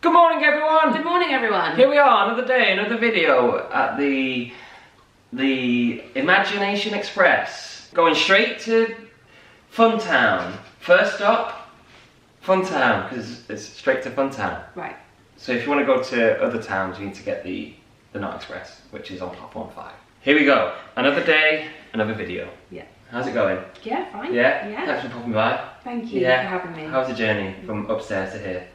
Good morning, everyone! Good morning, everyone! Here we are, another day, another video at the Imagination Express. Going straight to Funtown. First stop, Funtown, because it's straight to Funtown. Right. So if you want to go to other towns, you need to get the Not Express, which is on platform 5. Here we go. Another day, another video. Yeah. How's it going? Yeah, fine. Yeah? Yeah. Thanks for popping by. Thank you for having me. How's the journey from upstairs to here?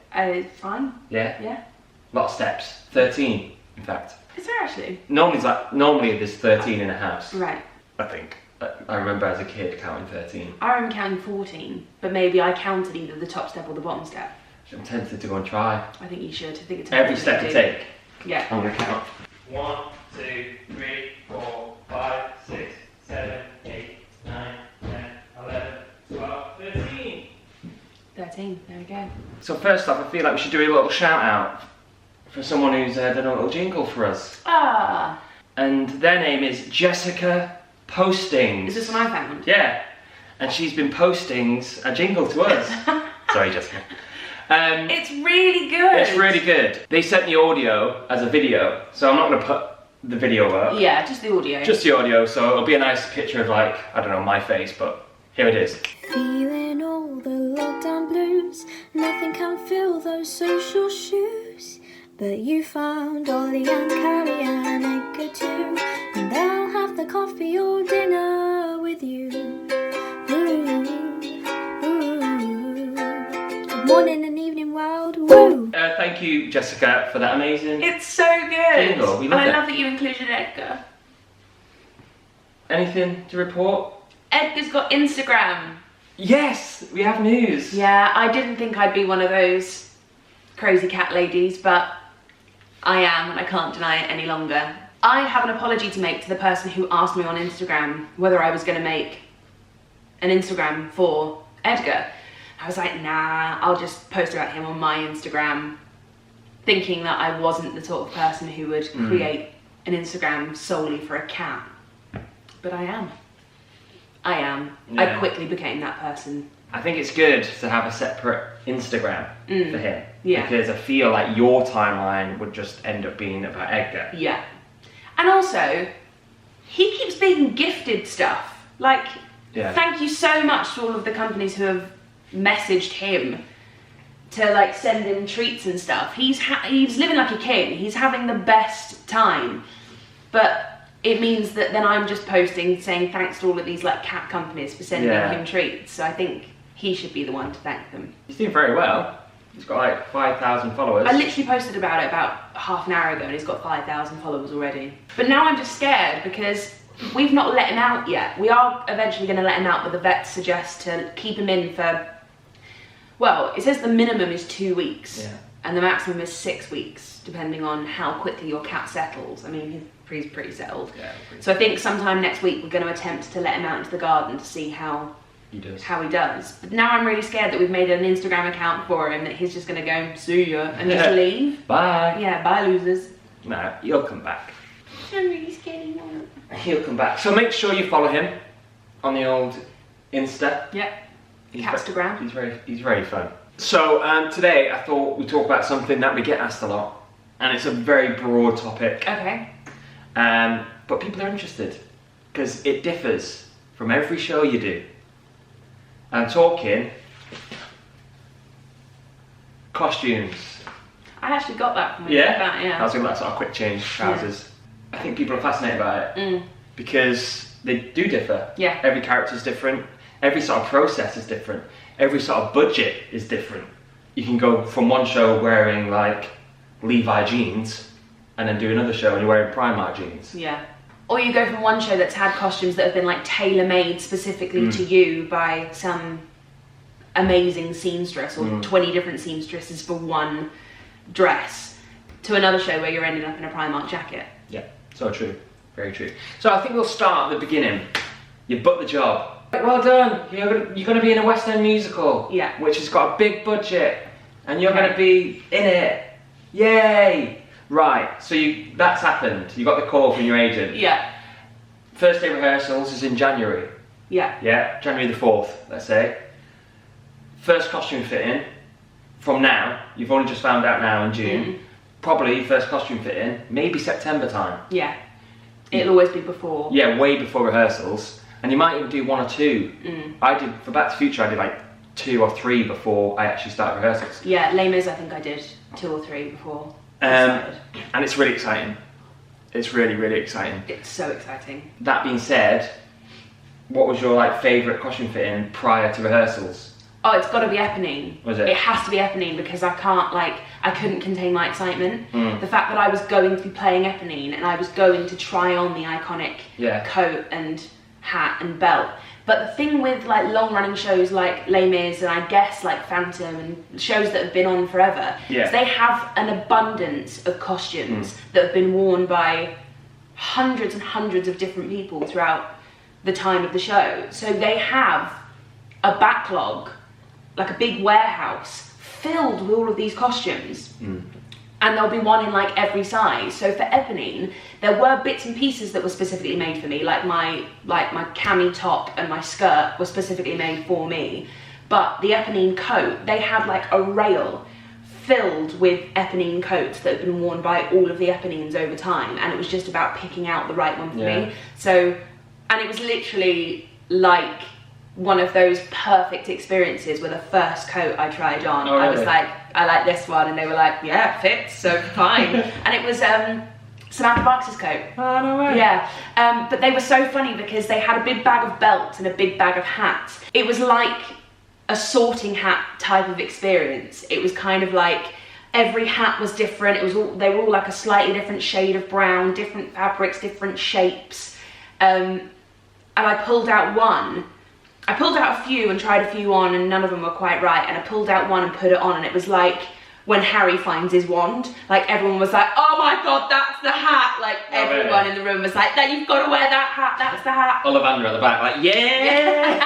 Fine. Yeah? Yeah. Lot of steps. 13, in fact. Is there actually? Normally there's 13 in a house. Right. I think. I remember as a kid counting 13. I remember counting 14, but maybe I counted either the top step or the bottom step. I'm tempted to go and try. I think you should. I think it's Every step you take. Yeah. I'm gonna count. 1, 2, 3, 4, 5, 6, 7, 8, 9, 10, 11, 12, 13. 13. There we go. So first off, I feel like we should do a little shout out for someone who's done a little jingle for us. Ah. And their name is Jessica Postings. Is this one I found? Yeah. And she's been posting a jingle to us. Sorry, Jessica. It's really good. It's really good. They sent the audio as a video, so I'm not going to put the video up. Yeah, just the audio. Just the audio, so it'll be a nice picture of, like, I don't know, my face, but here it is. Feeling all the lockdown blues, nothing can fill those social shoes. But you found Ollie and Carrie and Edgar too, and they'll have the coffee or dinner with you. Ooh, ooh. Good morning and evening world. Woo! Thank you, Jessica, for that amazing It's so good. jingle. We And love I it. love that you included Edgar. Anything to report? Edgar's got Instagram. Yes, we have news. Yeah, I didn't think I'd be one of those crazy cat ladies, but I am, and I can't deny it any longer. I have an apology to make to the person who asked me on Instagram whether I was going to make an Instagram for Edgar. I was like, nah, I'll just post about him on my Instagram, thinking that I wasn't the sort of person who would create an Instagram solely for a cat. But I am. Yeah. I quickly became that person. I think it's good to have a separate Instagram for him. Yeah. Because I feel like your timeline would just end up being about Edgar. Yeah. And also, he keeps being gifted stuff. Like, thank you so much to all of the companies who have messaged him to, like, send him treats and stuff. He's living like a king. He's having the best time. But it means that then I'm just posting saying thanks to all of these, like, cat companies for sending him treats. So I think he should be the one to thank them. He's doing very well. He's got like 5,000 followers. I literally posted about it about half an hour ago and he's got 5,000 followers already. But now I'm just scared because we've not let him out yet. We are eventually going to let him out, but the vets suggest to keep him in for, well, it says the minimum is 2 weeks and the maximum is 6 weeks, depending on how quickly your cat settles. I mean, he's pretty settled. Yeah, so I think sometime next week we're going to attempt to let him out into the garden to see how he does. But now I'm really scared that we've made an Instagram account for him, that he's just going to go, see ya, and just leave. Bye. Yeah, bye losers. No, he'll come back. I'm really scared he won't. He'll come back. So make sure you follow him on the old Insta. Yeah. Catstagram. He's very fun. So today I thought we'd talk about something that we get asked a lot, and it's a very broad topic. Okay. But people are interested because it differs from every show you do. I'm talking costumes. I actually got that from when you said that, yeah. I was doing that sort of quick change trousers. I think people are fascinated by it because they do differ. Yeah. Every character is different. Every sort of process is different. Every sort of budget is different. You can go from one show wearing like Levi jeans and then do another show and you're wearing Primark jeans. Yeah. Or you go from one show that's had costumes that have been like tailor-made specifically to you by some amazing seamstress or 20 different seamstresses for one dress to another show where you're ending up in a Primark jacket. Yeah, so true. Very true. So I think we'll start at the beginning. You booked the job. Well done. You're going to be in a West End musical. Yeah. Which has got a big budget. And you're going to be in it. Yay! Right, so that's happened. You got the call from your agent. Yeah. First day rehearsals is in January. Yeah. Yeah, January the 4th, let's say. First costume fitting, from now, you've only just found out now in June, probably first costume fitting, maybe September time. Yeah. It'll always be before. Yeah, way before rehearsals. And you might even do 1 or 2. I did, for Back to the Future, I did like 2 or 3 before I actually started rehearsals. Yeah, Les Mis, I think I did 2 or 3 before I started. And it's really exciting. It's really, really exciting. It's so exciting. That being said, what was your like favourite costume fitting prior to rehearsals? Oh, it's got to be Eponine. Was it? It has to be Eponine because I couldn't contain my excitement. The fact that I was going to be playing Eponine and I was going to try on the iconic coat and hat and belt. But the thing with like long-running shows like Les Mis and I guess like Phantom and shows that have been on forever, is they have an abundance of costumes that have been worn by hundreds and hundreds of different people throughout the time of the show. So they have a backlog, like a big warehouse filled with all of these costumes. And there'll be one in like every size. So for Eponine, there were bits and pieces that were specifically made for me, like my cami top and my skirt were specifically made for me. But the Eponine coat, they had like a rail filled with Eponine coats that had been worn by all of the Eponines over time, and it was just about picking out the right one for me. So, and it was literally like one of those perfect experiences where the first coat I tried on, I was like, I like this one, and they were like, yeah, it fits, so fine. And it was Samantha Barks's coat. Oh, no way. Yeah, but they were so funny because they had a big bag of belts and a big bag of hats. It was like a sorting hat type of experience. It was kind of like every hat was different. It was all, they were all like a slightly different shade of brown, different fabrics, different shapes. And I pulled out one. I pulled out a few and tried a few on and none of them were quite right, and I pulled out one and put it on and it was like when Harry finds his wand. Like everyone was like, oh my god, that's the hat. Like everyone in the room was like, you've got to wear that hat, that's the hat. Ollivander at the back like, yeah!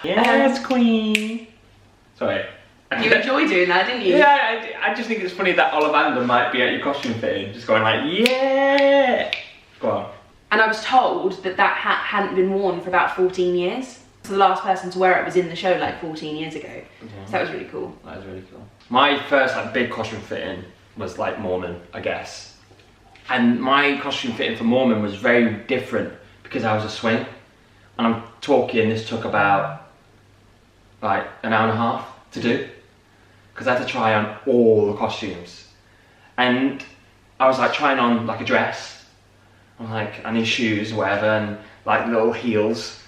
Yes, queen! Sorry. You enjoy doing that, didn't you? Yeah, I just think it's funny that Ollivander might be at your costume fitting, just going like, yeah! Go on. And I was told that that hat hadn't been worn for about 14 years. So the last person to wear it was in the show like 14 years ago. So that was really cool. That was really cool. My first like big costume fitting was like Mormon, I guess. And my costume fitting for Mormon was very different because I was a swing. And I'm talking, this took about like an hour and a half to do. Because I had to try on all the costumes. And I was like trying on like a dress. I'm like, I need shoes or whatever, and like little heels.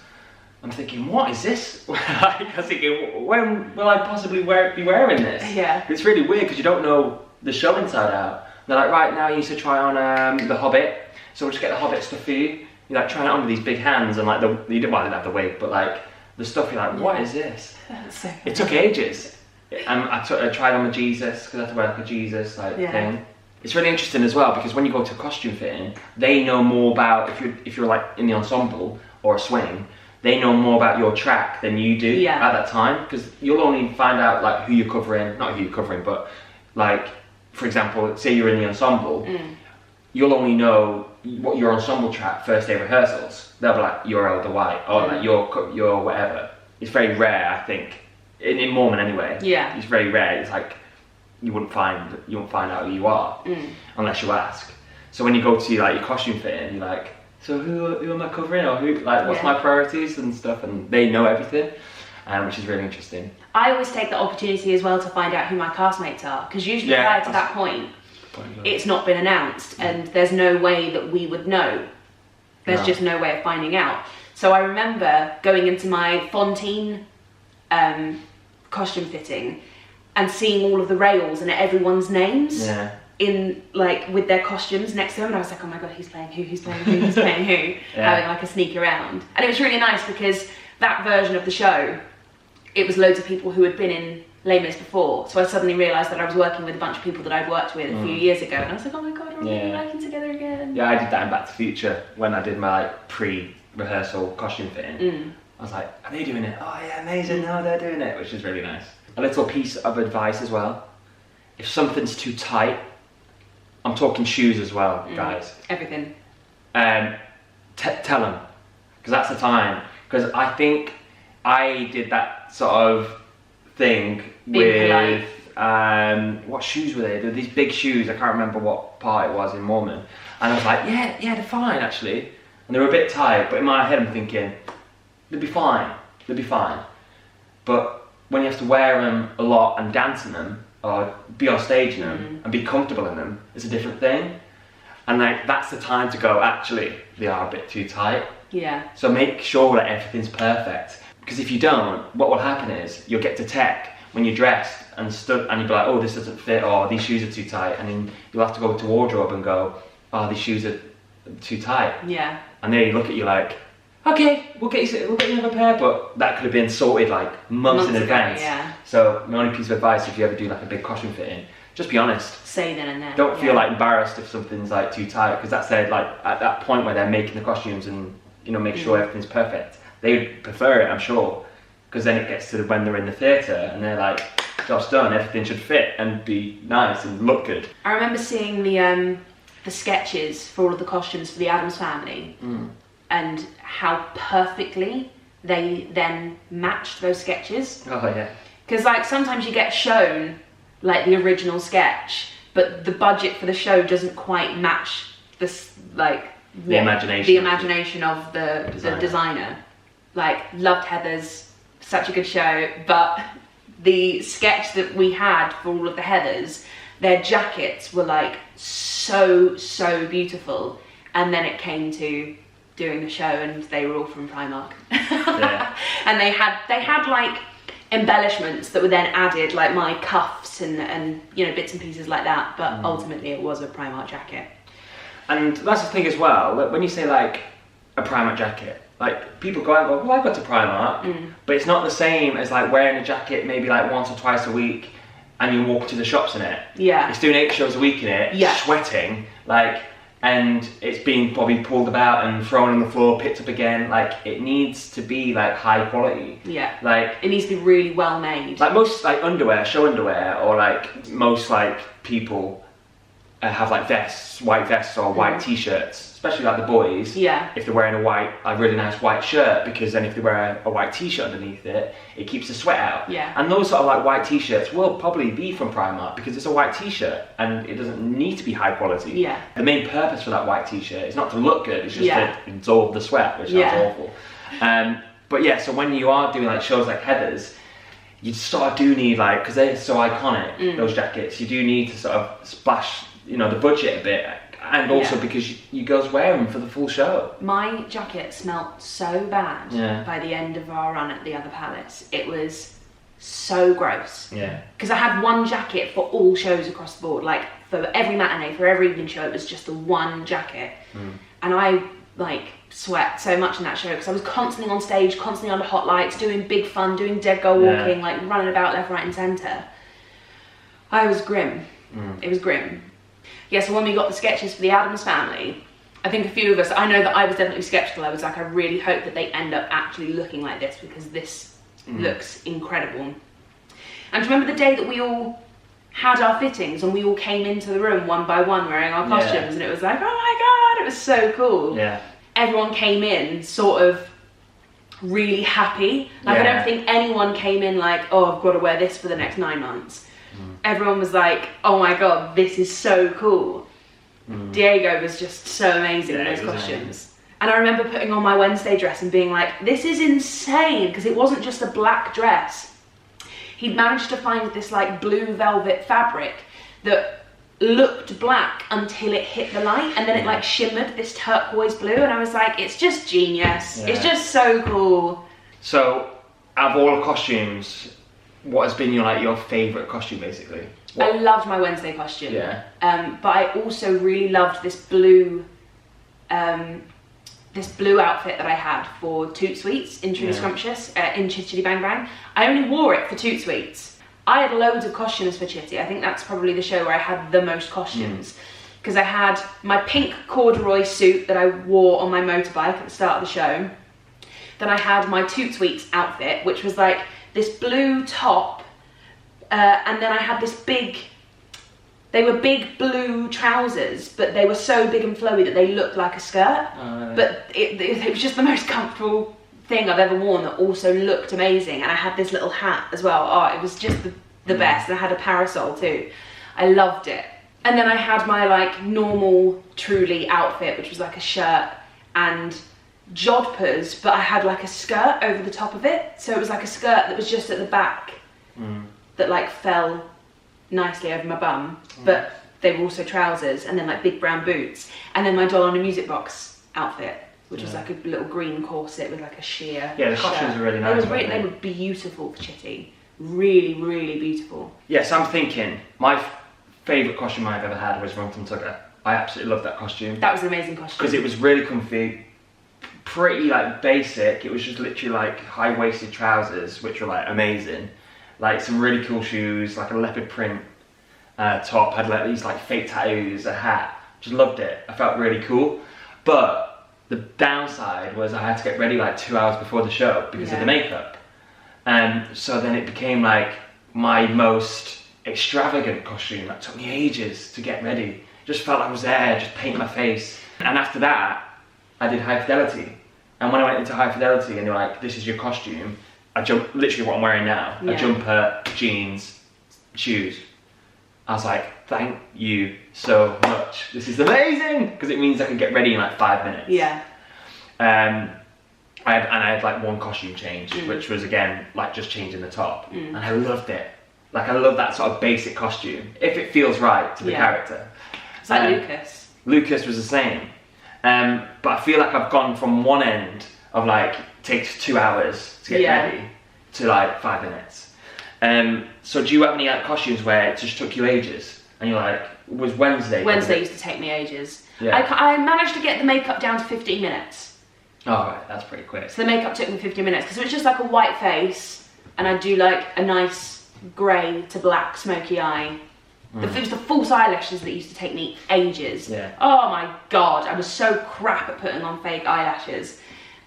I'm thinking, what is this? Like, I was thinking, when will I possibly be wearing this? Yeah. It's really weird because you don't know the show inside out. They're like, right now you need to try on the Hobbit, so we'll just get the Hobbit stuff for you. You're like trying it on with these big hands and like you didn't have the wig, but like the stuff. You're like, what is this? So it took ages. I tried on with Jesus because I had to wear like a Jesus thing. It's really interesting as well because when you go to costume fitting, they know more about if you're like in the ensemble or a swing. They know more about your track than you do at that time, because you'll only find out like who you're covering, not who you're covering, but like, for example, say you're in the ensemble, you'll only know what your ensemble track first day rehearsals. They'll be like, you're Elder White, or like you're whatever. It's very rare, I think, in Mormon anyway. Yeah. It's very rare. It's like you won't find out who you are unless you ask. So when you go to like your costume fitting, you're like, so who am I covering, or who, like, what's my priorities and stuff, and they know everything, which is really interesting. I always take the opportunity as well to find out who my castmates are, because usually prior to that point, it's not been announced, and there's no way that we would know. There's just no way of finding out. So I remember going into my Fontaine costume fitting and seeing all of the rails and everyone's names. Yeah. In like with their costumes next to them, and I was like, oh my god, who's playing who, who's playing who, who's playing who, having like a sneak around. And it was really nice because that version of the show, it was loads of people who had been in Les Mis before, so I suddenly realised that I was working with a bunch of people that I'd worked with a few years ago, and I was like, oh my god, we're really working together again. Yeah, I did that in Back to the Future when I did my like pre-rehearsal costume fitting. I was like, are they doing it? Oh yeah, amazing, no, they're doing it, which is really nice. A little piece of advice as well, if something's too tight, I'm talking shoes as well, guys. Everything. Tell them, because that's the time. Because I think I did that sort of thing with what shoes were they? They were these big shoes. I can't remember what part it was in Mormon. And I was like, yeah, they're fine actually. And they were a bit tight, but in my head I'm thinking, they'll be fine. But when you have to wear them a lot and dance in them, or be on stage in them, and be comfortable in them, it's a different thing. And like, that's the time to go, actually, they are a bit too tight. Yeah. So make sure that everything's perfect. Because if you don't, what will happen is, you'll get to tech when you're dressed and stood, and you'll be like, oh, this doesn't fit, or these shoes are too tight. And then you'll have to go to wardrobe and go, oh, these shoes are too tight. Yeah. And they look at you like, okay, we'll get you another pair, but that could have been sorted like months in advance. Yeah. So my only piece of advice, if you ever do like a big costume fitting, just be honest. Say then and there. Don't feel like embarrassed if something's like too tight, because that's like at that point where they're making the costumes and make sure everything's perfect. They would prefer it, I'm sure, because then it gets to when they're in the theatre and they're like, job's done, everything should fit and be nice and look good. I remember seeing the sketches for all of the costumes for the Addams Family. And how perfectly they then matched those sketches. Oh yeah. Because like sometimes you get shown like the original sketch, but the budget for the show doesn't quite match this the imagination of the designer. Like, loved Heathers, such a good show, but the sketch that we had for all of the Heathers, their jackets were like so beautiful, and then it came to doing the show and they were all from Primark. Yeah. And they had like embellishments that were then added, like my cuffs and bits and pieces like that, but ultimately it was a Primark jacket. And that's the thing as well, when you say like a Primark jacket, like people go out and go, well, I go to Primark, but it's not the same as like wearing a jacket maybe like once or twice a week and you walk to the shops in it. Yeah. It's doing 8 shows a week in it, sweating, and it's being probably pulled about and thrown on the floor, picked up again. Like, it needs to be like high quality. Yeah. Like, it needs to be really well made. Like most like underwear, show underwear, or like most like people have like vests, white vests or white t-shirts, especially like the boys. Yeah. If they're wearing a really nice white shirt, because then if they wear a white t-shirt underneath it, it keeps the sweat out. Yeah. And those sort of like white t-shirts will probably be from Primark because it's a white t-shirt and it doesn't need to be high quality. Yeah. The main purpose for that white t-shirt is not to look good, it's just to absorb the sweat, which sounds awful. But yeah, so when you are doing like shows like Heathers, you sort of do need like, because they're so iconic, those jackets, you do need to sort of splash the budget a bit, and also because you girls wear them for the full show. My jacket smelt so bad by the end of our run at the other palace. It was so gross. Yeah. Because I had one jacket for all shows across the board, like for every matinee, for every evening show, it was just the one jacket. And I like sweat so much in that show because I was constantly on stage, constantly under hot lights, doing big fun, doing dead girl walking, like running about left, right and centre. I was grim. It was grim. Yeah, so when we got the sketches for the Addams Family, I think a few of us, I know that I was definitely sceptical. I was like, I really hope that they end up actually looking like this, because this looks incredible. And remember the day that we all had our fittings and we all came into the room one by one wearing our costumes, and it was like, oh my god, it was so cool. Yeah. Everyone came in sort of really happy. Like, I don't think anyone came in like, oh, I've got to wear this for the next 9 months. Everyone was like, oh my god, this is so cool. Diego was just so amazing in those costumes. And I remember putting on my Wednesday dress and being like, this is insane, because it wasn't just a black dress. He'd managed to find this like blue velvet fabric that looked black until it hit the light, and then it like shimmered this turquoise blue, and I was like, it's just genius. It's just so cool. So, out of all the costumes, what has been your favourite costume, basically? I loved my Wednesday costume. Yeah. But I also really loved this blue outfit that I had for Toot Sweets in Truly Scrumptious, in Chitty Bang Bang. I only wore it for Toot Sweets. I had loads of costumes for Chitty. I think that's probably the show where I had the most costumes. Because I had my pink corduroy suit that I wore on my motorbike at the start of the show. Then I had my Toot Sweets outfit, which was like this blue top, and then I had this they were big blue trousers, but they were so big and flowy that they looked like a skirt. But it was just the most comfortable thing I've ever worn that also looked amazing. And I had this little hat as well. Oh, it was just the best. And I had a parasol too. I loved it. And then I had my like normal Truly outfit, which was like a shirt and jodhpurs, but I had like a skirt over the top of it. So it was like a skirt that was just at the back that like fell nicely over my bum, but they were also trousers, and then like big brown boots, and then my doll on a music box outfit, which was like a little green corset with like a sheer the costumes were really nice. They were beautiful for Chitty. Really, really beautiful. Yes, I'm thinking my favourite costume I've ever had was Rum Tum Tugger. I absolutely loved that costume. That was an amazing costume. Because it was really comfy, pretty like basic. It was just literally like high-waisted trousers, which were like amazing. Like some really cool shoes, like a leopard print top, had like these like fake tattoos, a hat. Just loved it. I felt really cool. But the downside was I had to get ready like 2 hours before the show because of the makeup. So then it became like my most extravagant costume. That took me ages to get ready. Just felt like I was there, just painting my face. And after that, I did High Fidelity. And when I went into High Fidelity and they were like, this is your costume, I jumped, literally what I'm wearing now, a jumper, jeans, shoes. I was like, thank you so much. This is amazing! Because it means I can get ready in like 5 minutes. Yeah. I had like one costume change, which was again, like just changing the top. And I loved it. Like I love that sort of basic costume, if it feels right to the character. It's like Lucas. Lucas was the same. But I feel like I've gone from one end of like, takes 2 hours to get ready, to like 5 minutes. So do you have any like costumes where it just took you ages? And you're like, was Wednesday? Wednesday used to take me ages. Yeah. I managed to get the makeup down to 15 minutes. Oh, right, that's pretty quick. So the makeup took me 15 minutes because it was just like a white face, and I do like a nice grey to black smoky eye. It was the false eyelashes that used to take me ages. Yeah. Oh my god, I was so crap at putting on fake eyelashes.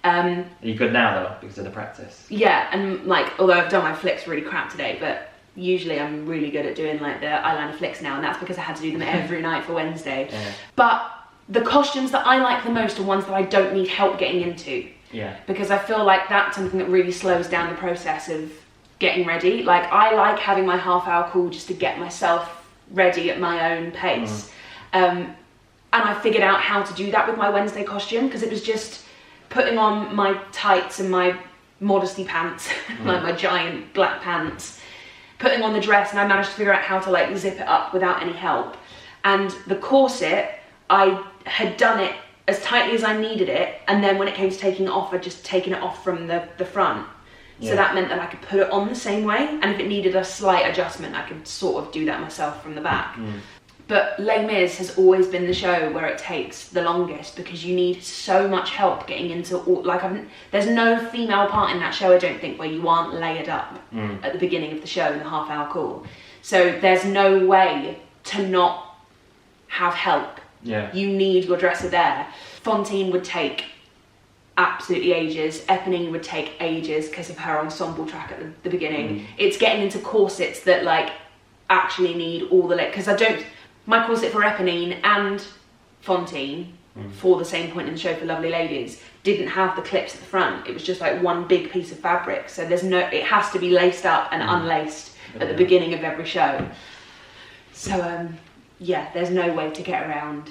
Are you good now though, because of the practice? Yeah, and like, although I've done my flicks really crap today, but usually I'm really good at doing like the eyeliner flicks now, and that's because I had to do them every night for Wednesday. Yeah. But the costumes that I like the most are ones that I don't need help getting into. Yeah. Because I feel like that's something that really slows down the process of getting ready. Like, I like having my half-hour call just to get myself ready at my own pace. And I figured out how to do that with my Wednesday costume, because it was just putting on my tights and my modesty pants, like my giant black pants, putting on the dress, and I managed to figure out how to like zip it up without any help. And the corset, I had done it as tightly as I needed it, and then when it came to taking it off, I'd just taken it off from the front. So that meant that I could put it on the same way, and if it needed a slight adjustment, I could sort of do that myself from the back. But Les Mis has always been the show where it takes the longest, because you need so much help getting into all, like, there's no female part in that show, I don't think, where you aren't layered up at the beginning of the show in the half-hour call. So there's no way to not have help. Yeah. You need your dresser there. Fontaine would take absolutely ages. Eponine would take ages because of her ensemble track at the beginning. It's getting into corsets that like actually need all the because my corset for Eponine and Fontaine for the same point in the show for Lovely Ladies didn't have the clips at the front. It was just like one big piece of fabric, so it has to be laced up and unlaced at the beginning of every show. So yeah, there's no way to get around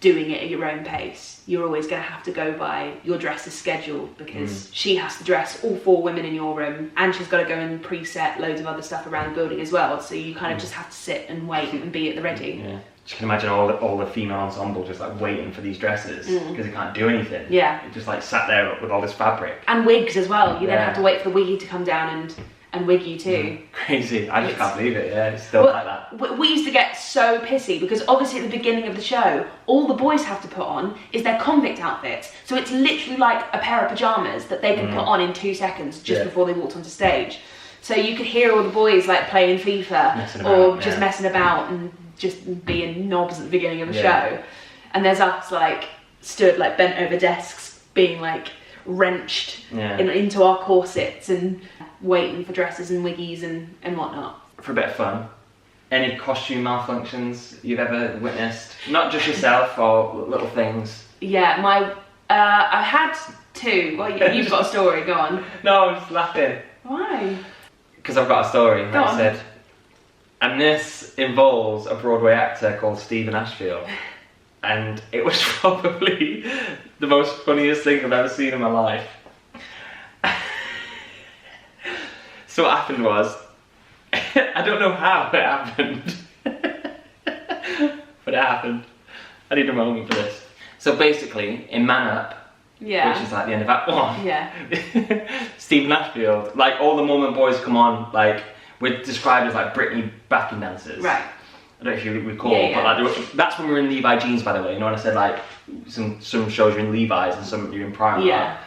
doing it at your own pace. You're always going to have to go by your dresser's schedule, because she has to dress all 4 women in your room, and she's got to go and preset loads of other stuff around the building as well, so you kind of just have to sit and wait and be at the ready. Yeah. You can imagine all the female ensemble just like waiting for these dresses because they can't do anything. Yeah. It just like sat there with all this fabric. And wigs as well. You then have to wait for the wiggy to come down and wig you too. Crazy. I just can't believe it. Yeah, it's still like that. We used to get so pissy because obviously at the beginning of the show, all the boys have to put on is their convict outfits. So it's literally like a pair of pajamas that they can put on in 2 seconds just before they walked onto stage. So you could hear all the boys like playing FIFA or just messing about and just being knobs at the beginning of the show. And there's us like stood like bent over desks being like wrenched into our corsets and waiting for dresses and wiggies and whatnot. For a bit of fun, any costume malfunctions you've ever witnessed? Not just yourself or little things? Yeah, I've had 2. Well, you've got a story, go on. No, I'm just laughing. Why? because I've got a story. Go Like I on. said, and this involves a Broadway actor called Stephen Ashfield, and it was probably the most funniest thing I've ever seen in my life. So what happened was, I don't know how it happened, but it happened. I need a moment for this. So basically, in Man Up, Yeah. which is like the end of Act 1, Yeah. Stephen Ashfield, like all the Mormon boys come on, like we're described as like Britney backing dancers. Right. I don't know if you recall, Yeah, yeah. but like that's when we were in Levi jeans, by the way. You know when I said like some shows you're in Levi's and some you're in Primark. Yeah.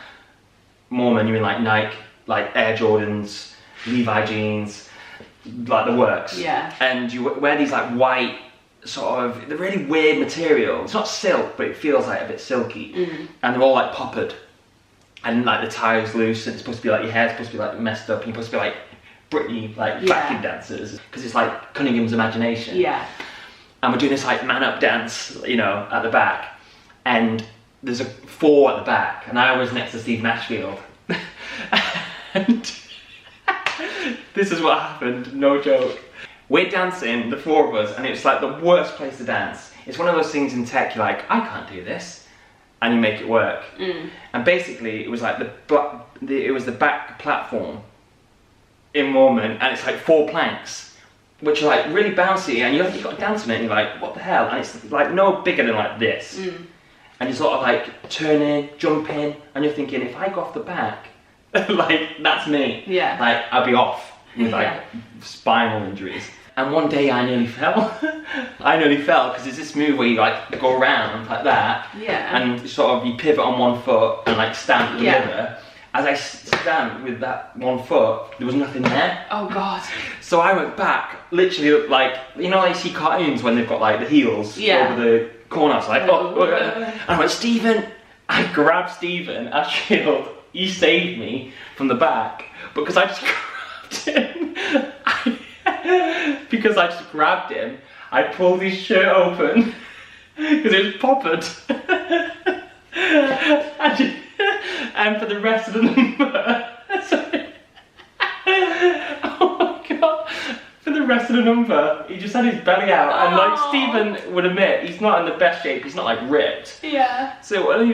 Mormon, you're in like Nike, like Air Jordans, Levi jeans, like the works. Yeah. And you wear these like white sort of, they're really weird material. It's not silk, but it feels like a bit silky. And they're all like poppered. And like the tie's loose, and it's supposed to be like your hair's supposed to be like messed up, and you're supposed to be like Britney, like backing dancers, because it's like Cunningham's Imagination. Yeah. And we're doing this like Man Up dance, you know, at the back. And there's a 4 at the back, and I was next to Stephen Ashfield. And this is what happened, no joke. We're dancing, the 4 of us, and it's like the worst place to dance. It's one of those things in tech, you're like, I can't do this, and you make it work. And basically, it was like it was the back platform in Mormon, and it's like 4 planks, which are like really bouncy, and you've got to dance on it, and you're like, what the hell? And it's like no bigger than like this. And you're sort of like turning, jumping, and you're thinking, if I go off the back, like that's me. Yeah. Like I'll be off with like spinal injuries. And one day I nearly fell. I nearly fell because it's this move where you like go around like that. Yeah. And sort of you pivot on one foot and like stamp with the Yeah. other. As I stamped with that one foot, there was nothing there. Oh God. So I went back, literally like, you know, like you see cartoons when they've got like the heels over the corner. So like, and I went, Stephen. I grabbed Stephen Ashfield. He saved me from the back because I just grabbed him. Because I just grabbed him, I pulled his shirt open because it was poppered. And for the rest of the number, oh my god, for the rest of the number, he just had his belly out, and like Stephen would admit, he's not in the best shape. He's not like ripped. Yeah. So when he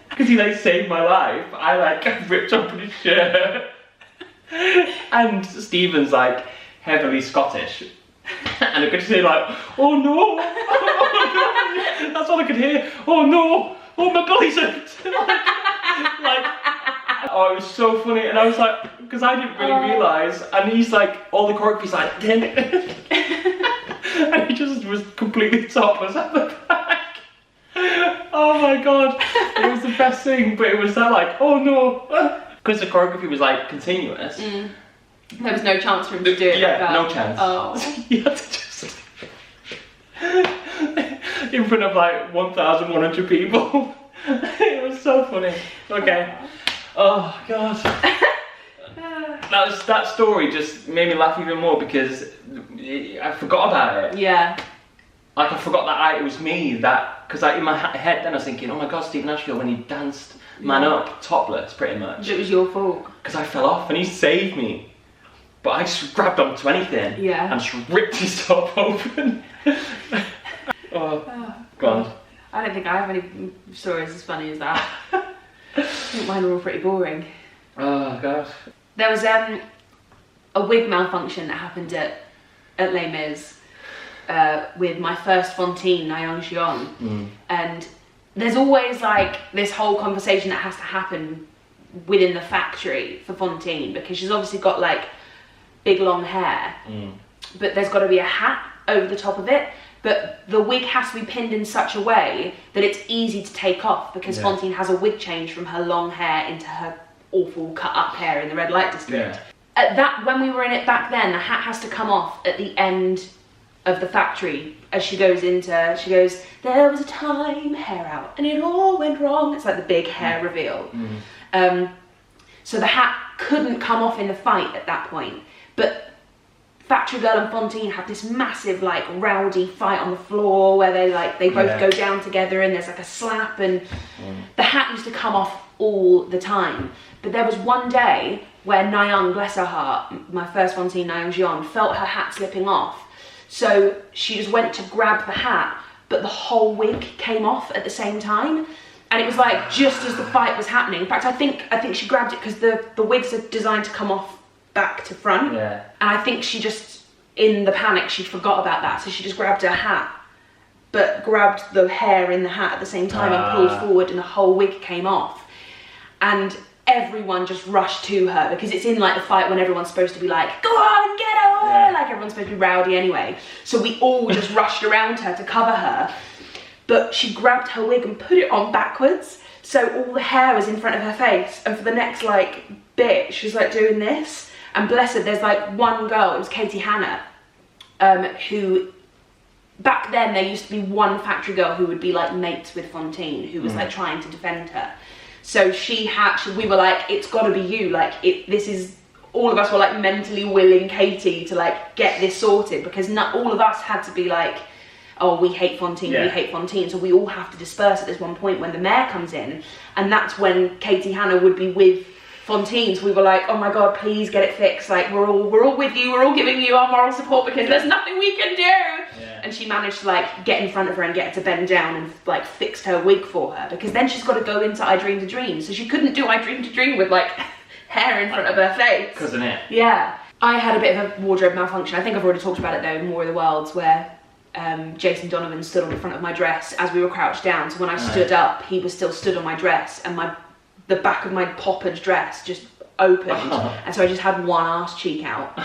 because he like saved my life, I like ripped open his shirt, and Stephen's like heavily Scottish, and I could say like, oh no, oh my god, that's all I could hear. Oh no, oh my belly's hurt. like, oh, it was so funny, and I was like, because I didn't really realise, and he's like, all the choreography's like, and he just was completely topless at the back. Oh my god, it was the best thing, but it was that like, oh no, because the choreography was like continuous. There was no chance for him to do it. Yeah, like that. no chance. Oh. He had to just in front of like 1,100 people. It was so funny. Okay. Oh god. That story just made me laugh even more because I forgot about it. Yeah. Like I forgot that it was me because in my head then I was thinking, oh my god, Stephen Ashfield when he danced Man Up topless pretty much. It was your fault. Because I fell off and he saved me. But I just grabbed onto anything and just ripped his top open. Oh, God. I don't think I have any stories as funny as that. I think mine are all pretty boring. Oh, God. There was a wig malfunction that happened at Les Mis with my first Fontaine, Nayeon Xion. And there's always like this whole conversation that has to happen within the factory for Fontaine because she's obviously got like big long hair, but there's got to be a hat over the top of it, but the wig has to be pinned in such a way that it's easy to take off because Fontaine has a wig change from her long hair into her awful cut up hair in the red light district. At that, when we were in it back then, the hat has to come off at the end of the factory as she goes, there was a time, hair out, and it all went wrong. It's like the big hair reveal. So the hat couldn't come off in the fight at that point. But Factory Girl and Fontaine had this massive, like, rowdy fight on the floor where they both go down together and there's like a slap and the hat used to come off all the time. But there was one day where Nyang, bless her heart, my first Fontaine, Nyang Jeon, felt her hat slipping off. So she just went to grab the hat, but the whole wig came off at the same time. And it was like, just as the fight was happening. In fact, I think she grabbed it because the wigs are designed to come off back to front. Yeah. And I think she just, in the panic, she forgot about that. So she just grabbed her hat, but grabbed the hair in the hat at the same time and pulled forward, and the whole wig came off. And everyone just rushed to her, because it's in like the fight when everyone's supposed to be like, go on, get her, like everyone's supposed to be rowdy anyway. So we all just rushed around her to cover her. But she grabbed her wig and put it on backwards, so all the hair was in front of her face, and for the next like bit she was like doing this. And bless her, there's like one girl, it was Katie Hanna, who back then there used to be one factory girl who would be like mates with Fontaine, who was like trying to defend her. So we were like, it's got to be you, like this is, all of us were like mentally willing Katie to like get this sorted, because not all of us had to be like, oh, we hate Fontaine, we hate Fontaine. So we all have to disperse at this one point when the mayor comes in, and that's when Katie Hanna would be with Fontaine. So we were like, oh my God, please get it fixed. Like we're all with you, we're all giving you our moral support, because there's nothing we can do. Yeah. And she managed to like get in front of her and get her to bend down and like fixed her wig for her, because then she's got to go into I Dreamed a Dream. So she couldn't do I Dreamed a Dream with like hair in front of her face. Couldn't it? Yeah. I had a bit of a wardrobe malfunction. I think I've already talked about it though in More of the Worlds, where Jason Donovan stood on the front of my dress as we were crouched down. So when I stood up, he was still stood on my dress, and the back of my poppered dress just opened, and so I just had one arse cheek out.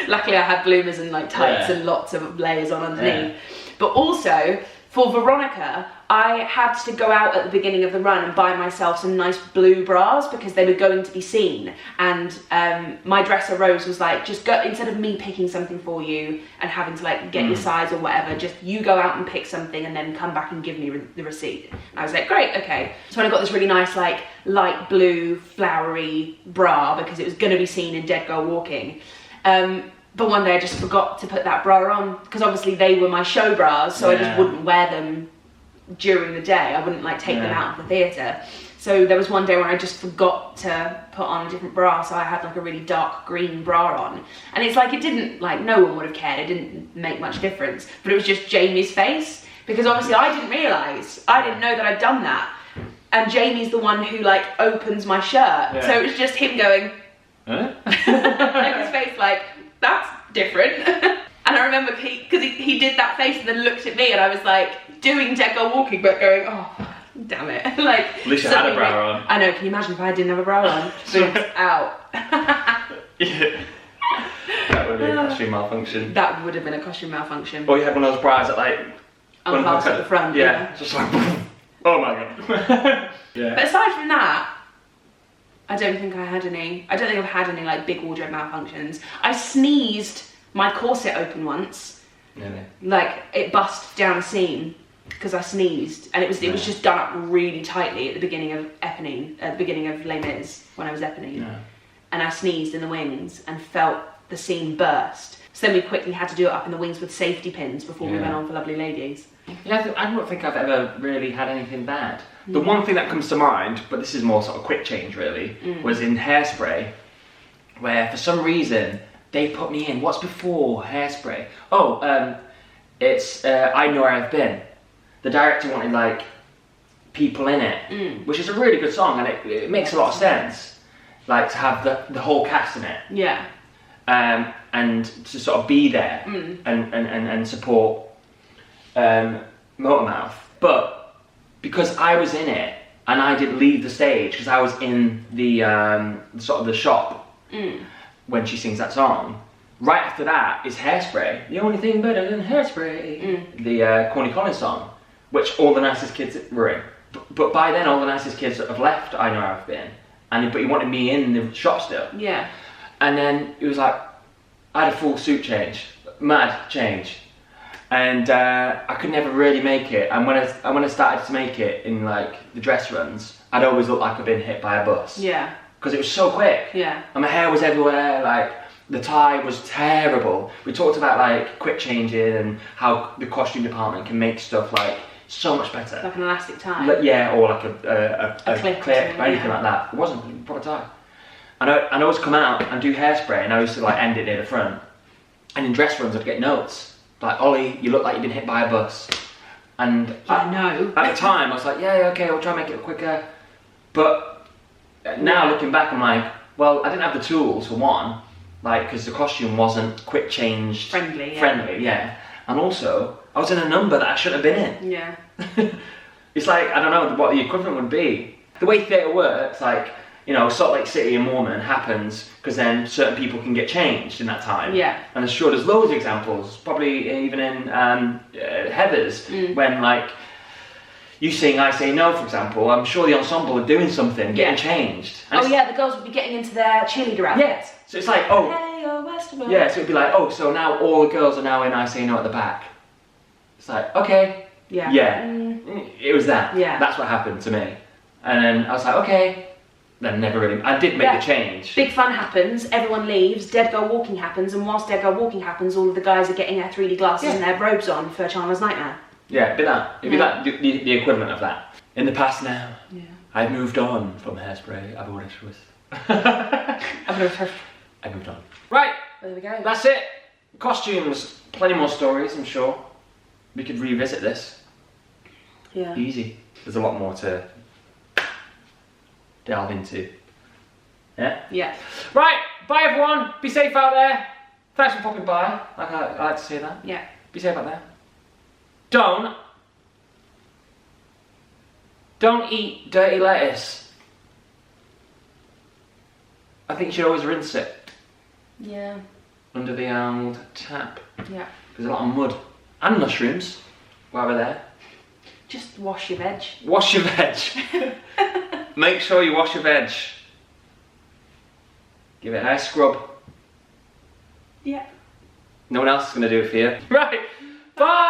Luckily I had bloomers and like tights and lots of layers on underneath. But also for Veronica, I had to go out at the beginning of the run and buy myself some nice blue bras, because they were going to be seen. And my dresser Rose was like, just go, instead of me picking something for you and having to like get your size or whatever, just you go out and pick something and then come back and give me the receipt. And I was like, great, okay. So when I got this really nice like light blue flowery bra, because it was going to be seen in Dead Girl Walking. But one day I just forgot to put that bra on, because obviously they were my show bras, so I just wouldn't wear them during the day. I wouldn't like take them out of the theatre. So there was one day when I just forgot to put on a different bra, so I had like a really dark green bra on. And it's like, it didn't, like, no one would have cared, it didn't make much difference, but it was just Jamie's face, because obviously I didn't realise, I didn't know that I'd done that. And Jamie's the one who like opens my shirt, so it was just him going, huh? And his face like, that's different. And I remember because he did that face and then looked at me, and I was like doing Dead Girl Walking but going, oh damn it. Like, at least you had a bra on. I know, can you imagine if I didn't have a bra on? Boobs out. Yeah. That would be a costume malfunction. That would have been a costume malfunction. Or you had one of those bras that like unfastened at the front. Yeah. Just like, oh my God. Yeah. But aside from that, I don't think I've had any like big wardrobe malfunctions. I sneezed my corset open once. Really? Like it bust down a seam because I sneezed, and it was just done up really tightly at the beginning of Eponine, at the beginning of Les Mis when I was Eponine. Yeah. And I sneezed in the wings and felt the seam burst. So then we quickly had to do it up in the wings with safety pins before we went on for Lovely Ladies. Yeah, I don't think I've ever really had anything bad. The one thing that comes to mind, but this is more sort of quick change really, was in Hairspray, where for some reason they put me in. What's before Hairspray? Oh, it's I Know Where I've Been. The director wanted like people in it, which is a really good song, and it makes a lot of sense, like to have the whole cast in it. Yeah. And to sort of be there and support Motormouth, but because I was in it and I didn't leave the stage because I was in the sort of the shop when she sings that song. Right after that is Hairspray. The only thing better than Hairspray, the Corny Collins song, which all the nicest kids were in. But by then, all the nicest kids have left I Know Where I've Been, but he wanted me in the shop still. Yeah. And then it was like I had a full suit change, mad change. And I could never really make it. And when I started to make it in like the dress runs, I'd always look like I'd been hit by a bus. Yeah. Because it was so quick. Yeah. And my hair was everywhere. Like the tie was terrible. We talked about like quick changing and how the costume department can make stuff like so much better. Like an elastic tie. Yeah, or like a clip or anything like that. It wasn't a proper tie. And I'd always come out and do hairspray, and I used to like end it near the front. And in dress runs, I'd get notes like, "Ollie, you look like you've been hit by a bus." And no. At the time, I was like, yeah, okay, we'll try and make it quicker. But now looking back, I'm like, well, I didn't have the tools for one, like because the costume wasn't quick changed, friendly, yeah. And also, I was in a number that I shouldn't have been in. Yeah. It's like, I don't know what the equivalent would be. The way theatre works, like, you know, Salt Lake City and Mormon happens because then certain people can get changed in that time. Yeah. And I'm sure there's loads of examples, probably even in Heathers, when like you sing I Say No, for example, I'm sure the ensemble are doing something, getting changed. And the girls would be getting into their cheerleader outfits. Yeah. So it's like, oh. Hey, Western. Yeah, so it'd be like, oh, so now all the girls are now in I Say No at the back. It's like, okay. Yeah. Yeah. It was that. Yeah. That's what happened to me. And then I was like, okay. Then never really. I did make the change. Big fun happens, everyone leaves, Dead Girl Walking happens, and whilst Dead Girl Walking happens, all of the guys are getting their 3D glasses and their robes on for Chandler's Nightmare. Yeah, it'd be that. It'd be that, the equivalent of that. In the past now, I've moved on from Hairspray. I've moved on. Right, There we go. that's it. Costumes, plenty more stories, I'm sure. We could revisit this. Yeah. Easy. There's a lot more to delve into. Yeah? Yeah. Right, bye everyone. Be safe out there. Thanks for popping by. I like to say that. Yeah. Be safe out there. Don't eat dirty lettuce. I think you should always rinse it Yeah. under the old tap. Yeah. There's a lot of mud. And mushrooms while we're there. Just wash your veg. Wash your veg. Make sure you wash your veg. Give it a nice scrub. Yeah. No one else is going to do it for you. Right. Bye.